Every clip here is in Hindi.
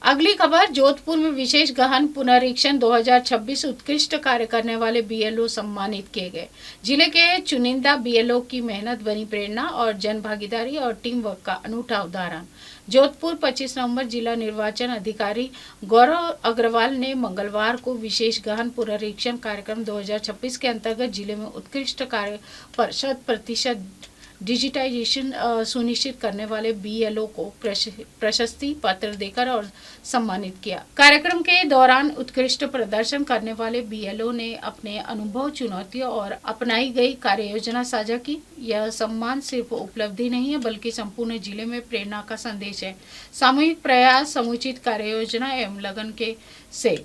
अगली खबर, जोधपुर में विशेष गहन पुनरीक्षण 2026 उत्कृष्ट कार्य करने वाले बीएलओ सम्मानित किए गए। जिले के चुनिंदा बीएलओ की मेहनत बनी प्रेरणा और जन भागीदारी और टीम वर्क का अनूठा उदाहरण। जोधपुर 25 नवंबर जिला निर्वाचन अधिकारी गौरव अग्रवाल ने मंगलवार को विशेष गहन पुनरीक्षण कार्यक्रम 2026 के अंतर्गत जिले में उत्कृष्ट कार्य पर 100% डिजिटाइजेशन सुनिश्चित करने वाले बीएलओ को प्रशस्ति पत्र देकर और सम्मानित किया। कार्यक्रम के दौरान उत्कृष्ट प्रदर्शन करने वाले बीएलओ ने अपने अनुभव, चुनौतियों और अपनाई गई कार्य योजना साझा की। यह सम्मान सिर्फ उपलब्धि नहीं है बल्कि संपूर्ण जिले में प्रेरणा का संदेश है। सामूहिक प्रयास, समुचित कार्य योजना एवं लगन के से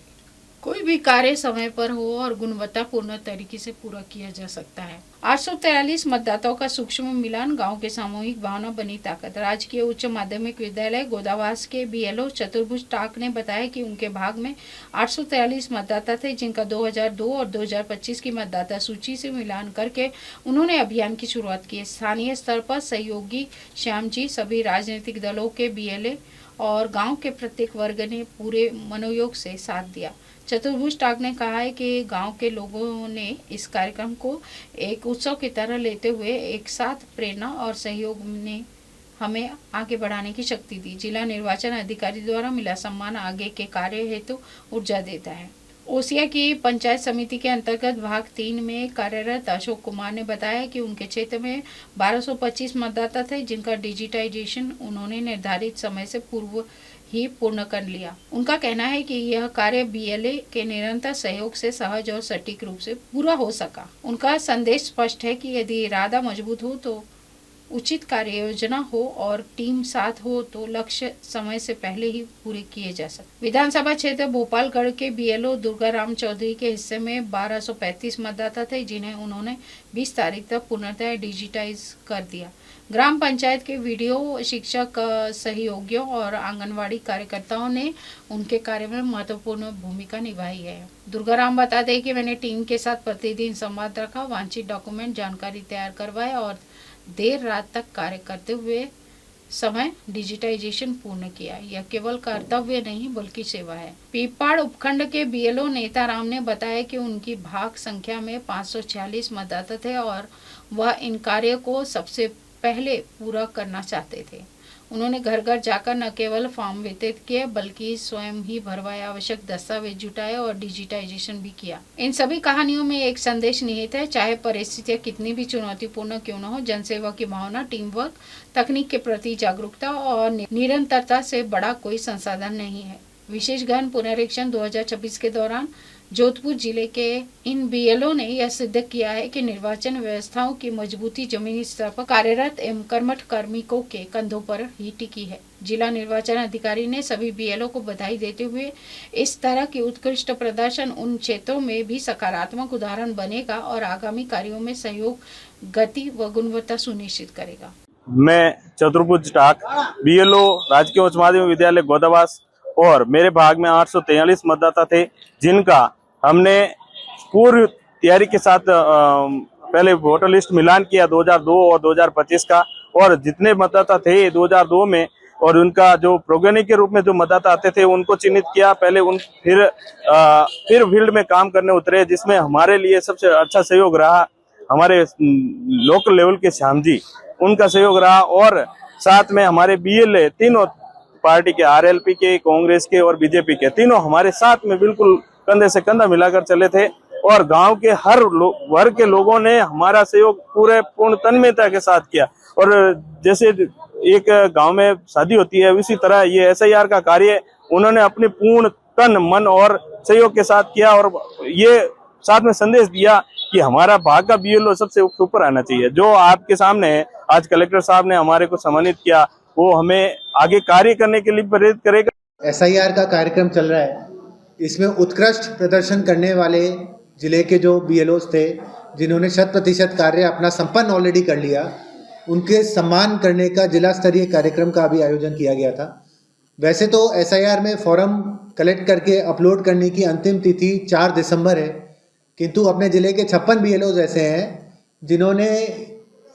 कोई भी कार्य समय पर हो और गुणवत्तापूर्ण तरीके से पूरा किया जा सकता है। 843 मतदाताओं का सूक्ष्म मिलान, गांव के सामूहिक भावना बनी ताकत। राजकीय उच्च माध्यमिक विद्यालय गोदावास के बीएलओ चतुर्भुज टाक ने बताया कि उनके भाग में 843 मतदाता थे, जिनका 2002 और 2025 की मतदाता सूची से मिलान करके उन्होंने अभियान की शुरुआत की। स्थानीय स्तर पर सहयोगी श्याम जी, सभी राजनीतिक दलों के बीएलए और गाँव के प्रत्येक वर्ग ने पूरे मनोयोग से साथ दिया। चतुर्भुज टाक ने कहा है कि गांव के लोगों ने इस कार्यक्रम को एक उत्सव की तरह लेते हुए एक साथ प्रेरणा और सहयोग ने हमें आगे बढ़ाने की शक्ति दी। जिला निर्वाचन अधिकारी द्वारा मिला सम्मान आगे के कार्य हेतु ऊर्जा देता है। ओसिया की पंचायत समिति के अंतर्गत भाग 3 में कार्यरत अशोक कुमार ने बताया कि उनके क्षेत्र में 1225 मतदाता थे, जिनका डिजिटाइजेशन उन्होंने निर्धारित समय से पूर्व ही पूर्ण कर लिया। उनका कहना है कि यह कार्य बीएलए के निरंतर सहयोग से सहज और सटीक रूप से पूरा हो सका। उनका संदेश स्पष्ट है कि यदि इरादा मजबूत हो तो उचित कार्य योजना हो और टीम साथ हो तो लक्ष्य समय से पहले ही पूरे किए जा सकते। विधानसभा क्षेत्र भोपालगढ़ के बीएलओ दुर्गाराम चौधरी के हिस्से में 1235 मतदाता थे, जिन्हें उन्होंने 20 तारीख तक पूर्णतः डिजिटाइज कर दिया। ग्राम पंचायत के वीडियो शिक्षक, सहयोगियों और आंगनवाड़ी कार्यकर्ताओं ने उनके कार्य में महत्वपूर्ण भूमिका निभाई है। दुर्गाराम बताते हैं कि मैंने टीम के साथ प्रतिदिन संवाद रखा, वांछित डॉक्यूमेंट जानकारी तैयार करवाए और देर रात तक कार्य करते हुए समय डिजिटाइजेशन पूर्ण किया। यह केवल कर्तव्य नहीं बल्कि सेवा है। पीपाड़ उपखंड के बीएलओ नेताराम ने बताया कि उनकी भाग संख्या में 546 मतदाता थे और वह इन कार्य को सबसे पहले पूरा करना चाहते थे। उन्होंने घर घर जाकर न केवल फॉर्म वितरित किए बल्कि स्वयं ही भरवाए, आवश्यक दस्तावेज जुटाए और डिजिटाइजेशन भी किया। इन सभी कहानियों में एक संदेश निहित है, चाहे परिस्थितियां कितनी भी चुनौतीपूर्ण क्यों न हो, जनसेवा की भावना, टीम वर्क, तकनीक के प्रति जागरूकता और निरंतरता से बड़ा कोई संसाधन नहीं है। विशेष गहन पुनरीक्षण 2026 के दौरान जोधपुर जिले के इन बीएलओ ने यह सिद्ध किया है कि निर्वाचन व्यवस्थाओं की मजबूती जमीनी स्तर पर कार्यरत एवं कर्मठ कार्मिकों के कंधों पर ही टिकी है। जिला निर्वाचन अधिकारी ने सभी बीएलओ को बधाई देते हुए इस तरह की उत्कृष्ट प्रदर्शन उन क्षेत्रों में भी सकारात्मक उदाहरण बनेगा और आगामी कार्यों में सहयोग, गति व गुणवत्ता सुनिश्चित करेगा। मैं चतुर्भुज टाक, बीएलओ, राजकीय उच्च माध्यमिक विद्यालय गोदावास, और मेरे भाग में 843 मतदाता थे, जिनका हमने पूर्व तैयारी के साथ पहले वोटर लिस्ट मिलान किया 2002 और 2025 का, और जितने मतदाता थे 2002 में और उनका जो प्रोग्रामी के रूप में जो मतदाता आते थे उनको चिन्हित किया। पहले फिर फील्ड में काम करने उतरे, जिसमें हमारे लिए सबसे अच्छा सहयोग रहा हमारे लोकल लेवल के श्याम जी, उनका सहयोग रहा। और साथ में हमारे बीएलए तीनों पार्टी के, आरएलपी के, कांग्रेस के और बीजेपी के, तीनों हमारे साथ में बिल्कुल कंधे से कंधा मिलाकर चले थे। और गांव के हर वर्ग के लोगों ने हमारा सहयोग पूरे पूर्ण तन्मयता के साथ किया। और जैसे एक गांव में शादी होती है, उसी तरह ये एसआईआर का कार्य उन्होंने अपने पूर्ण तन, मन और सहयोग के साथ किया और ये साथ में संदेश दिया कि हमारा भाग का बीएलओ सबसे ऊपर आना चाहिए। जो आपके सामने है, आज कलेक्टर साहब ने हमारे को सम्मानित किया, वो हमें आगे कार्य करने के लिए प्रेरित करेगा। एसआईआर का कार्यक्रम चल रहा है, इसमें उत्कृष्ट प्रदर्शन करने वाले जिले के जो बीएलओस थे, जिन्होंने 100% कार्य अपना संपन्न ऑलरेडी कर लिया, उनके सम्मान करने का जिला स्तरीय कार्यक्रम का भी आयोजन किया गया था। वैसे तो एसआईआर में फॉर्म कलेक्ट करके अपलोड करने की अंतिम तिथि 4 दिसंबर है, किंतु अपने ज़िले के 56 बीएलओज ऐसे हैं जिन्होंने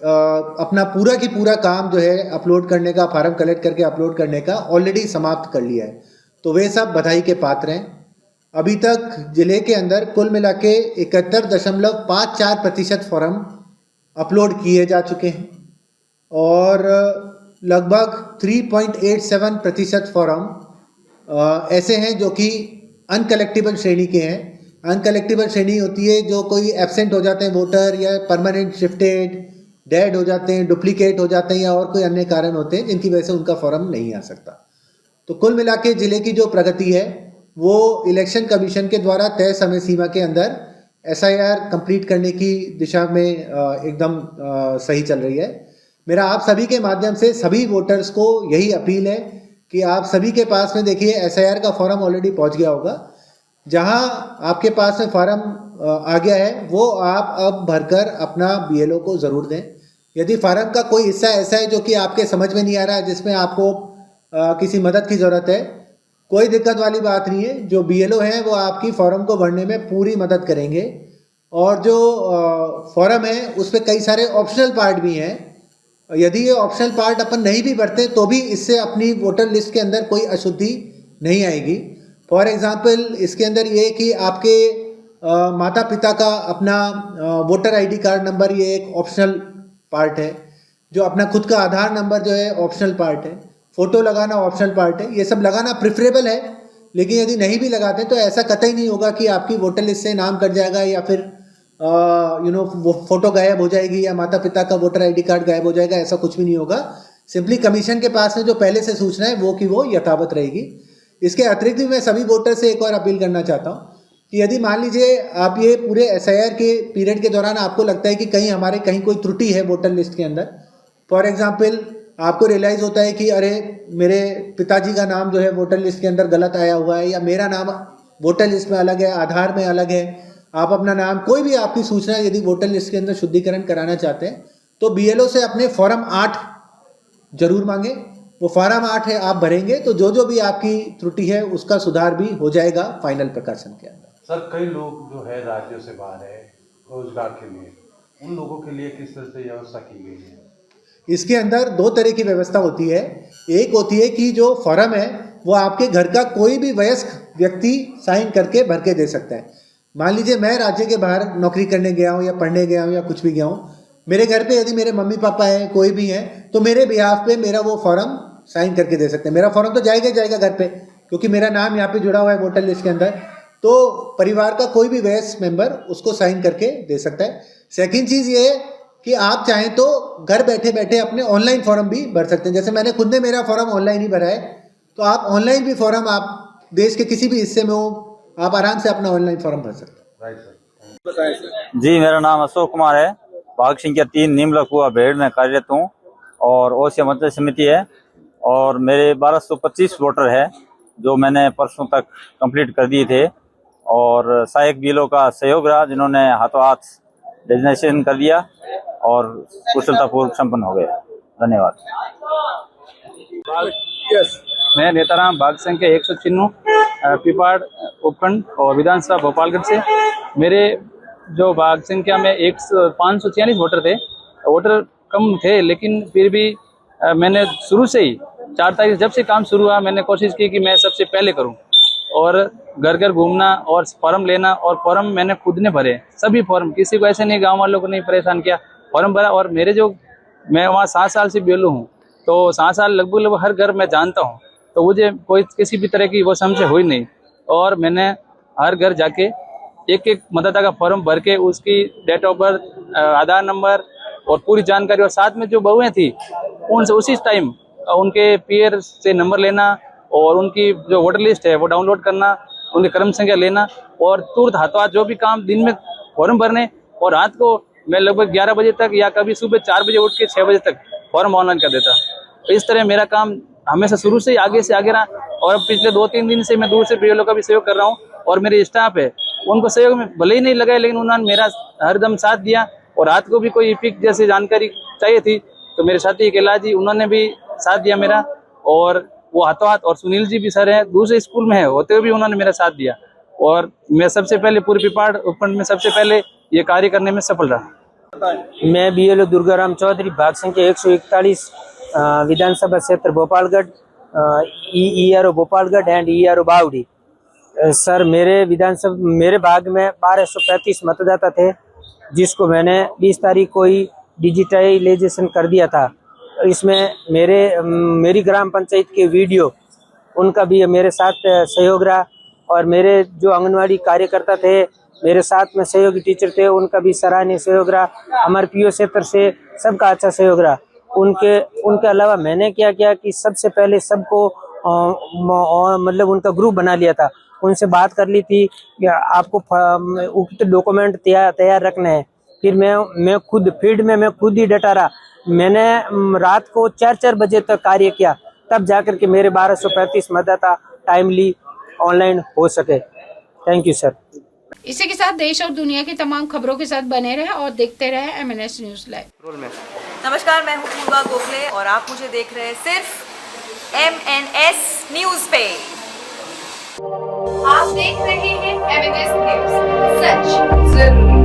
अपना पूरा की पूरा काम जो है अपलोड करने का, फार्म कलेक्ट करके अपलोड करने का ऑलरेडी समाप्त कर लिया है। तो वे सब बधाई के पात्र हैं। अभी तक जिले के अंदर कुल मिला के 71.54% फॉर्म अपलोड किए जा चुके हैं और लगभग 3.87% फॉर्म ऐसे हैं जो कि अनकलेक्टेबल श्रेणी के हैं। अनकलेक्टेबल श्रेणी होती है जो कोई एब्सेंट हो जाते हैं वोटर, या परमानेंट शिफ्टेड, डेड हो जाते हैं, डुप्लीकेट हो जाते हैं, या और कोई अन्य कारण होते हैं जिनकी वजह से उनका फॉर्म नहीं आ सकता। तो कुल मिला के ज़िले की जो प्रगति है वो इलेक्शन कमीशन के द्वारा तय समय सीमा के अंदर SIR कंप्लीट करने की दिशा में एकदम सही चल रही है। मेरा आप सभी के माध्यम से सभी वोटर्स को यही अपील है कि आप सभी के पास में देखिए SIR का फॉर्म ऑलरेडी पहुंच गया होगा। जहां आपके पास में फॉर्म आ गया है वो आप अब भरकर अपना BLO को ज़रूर दें। यदि फॉर्म का कोई हिस्सा ऐसा है जो कि आपके समझ में नहीं आ रहा है, जिसमें आपको किसी मदद की ज़रूरत है, कोई दिक्कत वाली बात नहीं है। जो BLO हैं वो आपकी फॉर्म को भरने में पूरी मदद करेंगे। और जो फॉर्म है उस पर कई सारे ऑप्शनल पार्ट भी हैं। यदि ये ऑप्शनल पार्ट अपन नहीं भी भरते तो भी इससे अपनी वोटर लिस्ट के अंदर कोई अशुद्धि नहीं आएगी। फॉर एग्जांपल इसके अंदर ये कि आपके माता पिता का अपना वोटर ID कार्ड नंबर, ये एक ऑप्शनल पार्ट है। जो अपना खुद का आधार नंबर जो है ऑप्शनल पार्ट है। फ़ोटो लगाना ऑप्शनल पार्ट है। ये सब लगाना प्रिफरेबल है, लेकिन यदि नहीं भी लगाते तो ऐसा कतई नहीं होगा कि आपकी वोटर लिस्ट से नाम कट जाएगा या फिर वो फ़ोटो गायब हो जाएगी या माता पिता का वोटर ID कार्ड गायब हो जाएगा। ऐसा कुछ भी नहीं होगा। सिंपली कमीशन के पास में जो पहले से सूचना है वो कि वो यथावत रहेगी। इसके अतिरिक्त भी मैं सभी वोटर से एक और अपील करना चाहता हूँ कि यदि मान लीजिए आप ये पूरे SIR के पीरियड के दौरान आपको लगता है कि कहीं कोई त्रुटि है वोटर लिस्ट के अंदर, फॉर एग्जांपल आपको रियलाइज़ होता है कि अरे मेरे पिताजी का नाम जो है वोटर लिस्ट के अंदर गलत आया हुआ है, या मेरा नाम वोटर लिस्ट में अलग है, आधार में अलग है, आप अपना नाम, कोई भी आपकी सूचना यदि वोटर लिस्ट के अंदर शुद्धिकरण कराना चाहते हैं तो BLO से अपने फॉर्म 8 जरूर मांगे। वो फॉर्म 8 है, आप भरेंगे तो जो भी आपकी त्रुटि है उसका सुधार भी हो जाएगा फाइनल प्रकाशन के अंदर। सर, कई लोग जो है राज्यों से बाहर है रोजगार के लिए, उन लोगों के लिए किस तरह से व्यवस्था की गई है? इसके अंदर 2 तरह की व्यवस्था होती है। एक होती है कि जो फॉर्म है वो आपके घर का कोई भी वयस्क व्यक्ति साइन करके भर के दे सकता है। मान लीजिए मैं राज्य के बाहर नौकरी करने गया हूँ या पढ़ने गया हूँ या कुछ भी गया हूँ, मेरे घर पे यदि मेरे मम्मी पापा हैं, कोई भी हैं, तो मेरे बिहाफ पे मेरा वो फॉर्म साइन करके दे सकते हैं। मेरा फॉर्म तो जाएगा ही जाएगा घर पे, क्योंकि मेरा नाम यहाँ पे जुड़ा हुआ है वोटर लिस्ट के अंदर। तो परिवार का कोई भी वयस्क मेंबर उसको साइन करके दे सकता है। सेकेंड चीज़ ये है कि आप चाहें तो घर बैठे बैठे अपने ऑनलाइन फॉर्म भी भर सकते हैं। जैसे मैंने खुद ने मेरा फॉर्म ऑनलाइन ही भरा है, तो आप ऑनलाइन भी फॉर्म, आप देश के किसी भी हिस्से में हो, आप आराम से अपना ऑनलाइन फॉर्म भर सकते हैं। Right sir. जी, मेरा नाम अशोक कुमार है। भाग संख्या 3 नीमलकुआ भेड़ में कार्यरत हूँ और ओसिया मतदान समिति है और मेरे 1225 वोटर है जो मैंने परसों तक कंप्लीट कर दिए थे और सहायक BLO का सहयोग रहा जिन्होंने हाथों हाथ डेजिग्नेशन कर दिया और कुशलतापूर्वक संपन्न हो गया। धन्यवाद। मैं नेताराम भाग संख्या 196 पिपाड़ उपखंड और विधानसभा भोपालगढ़ से। मेरे जो भाग संख्या में 546 वोटर थे। वोटर कम थे लेकिन फिर भी मैंने शुरू से ही 4 तारीख जब से काम शुरू हुआ मैंने कोशिश की कि मैं सबसे पहले करूं और घर घर घूमना और फॉर्म लेना, और फॉर्म मैंने खुद ने भरे सभी फॉर्म। किसी को ऐसे नहीं, गांव वालों को नहीं परेशान किया, फॉर्म भरा। और मेरे जो मैं वहाँ 7 साल से BLO हूँ, तो 7 साल लगभग हर घर में जानता हूँ, तो मुझे कोई किसी भी तरह की वो समस्या हुई नहीं। और मैंने हर घर जाके एक मतदाता का फॉर्म भर के उसकी date of birth, Aadhaar number और पूरी जानकारी, और साथ में जो बहुएं थी उनसे उसी टाइम उनके पीयर से नंबर लेना और उनकी जो वोटर लिस्ट है वो डाउनलोड करना, उनकी क्रम संख्या लेना और तुरंत हाथों हाथ जो भी काम दिन में फॉर्म भरने। और रात को मैं लगभग 11 बजे तक या कभी सुबह 4 बजे उठ के 6 बजे तक फॉर्म ऑनलाइन कर देता। तो इस तरह मेरा काम हमेशा शुरू से आगे से आगे रहा। और अब पिछले 2-3 दिन से मैं दूर से BLO का भी सहयोग कर रहा हूँ और मेरे स्टाफ है उनको सहयोग में भले ही नहीं लगाए लेकिन उन्होंने मेरा हरदम साथ दिया। और रात को भी कोई इपिक जैसे जानकारी चाहिए थी तो मेरे साथी कैलाश जी उन्होंने भी साथ दिया मेरा, और वो हाथों हाथ। और सुनील जी भी सर हैं, दूसरे स्कूल में है, होते हुए भी उन्होंने मेरा साथ दिया। और मैं सबसे पहले पूरे पिपाड़ उपखंड में सबसे पहले ये कार्य करने में सफल रहा। मैं BLO दुर्गाराम चौधरी भाग संख्या 141 विधानसभा क्षेत्र Bhopalgarh ERO Bhopalgarh and ERO बावड़ी। सर मेरे भाग में 1235 मतदाता थे, जिसको मैंने 20 तारीख को ही डिजिटलाइजेशन कर दिया था। इसमें मेरी ग्राम पंचायत के वीडियो उनका भी मेरे साथ सहयोग रहा, और मेरे जो आंगनवाड़ी कार्यकर्ता थे, मेरे साथ में सहयोगी टीचर थे, उनका भी सराहनीय सहयोग रहा। हमारे PO क्षेत्र से सबका अच्छा सहयोग रहा। उनके अलावा मैंने क्या किया कि सबसे पहले सबको मतलब उनका ग्रुप बना लिया था, उनसे बात कर ली थी कि आपको उक्त डॉक्यूमेंट तैयार रखना है। फिर मैं खुद फील्ड में मैं खुद ही डटा रहा। मैंने रात को 4-4 बजे तक कार्य किया, तब जाकर के मेरे 1235 मतदाता टाइमली ऑनलाइन हो सके। Thank you sir. इसी के साथ देश और दुनिया की तमाम खबरों के साथ बने रहे और देखते रहे MNS न्यूज लाइव। नमस्कार, मैं हूँ पूर्वा गोखले और आप मुझे देख रहे हैं सिर्फ MNS न्यूज पे। आप देख रहे हैं MNS न्यूज, सच जरूर।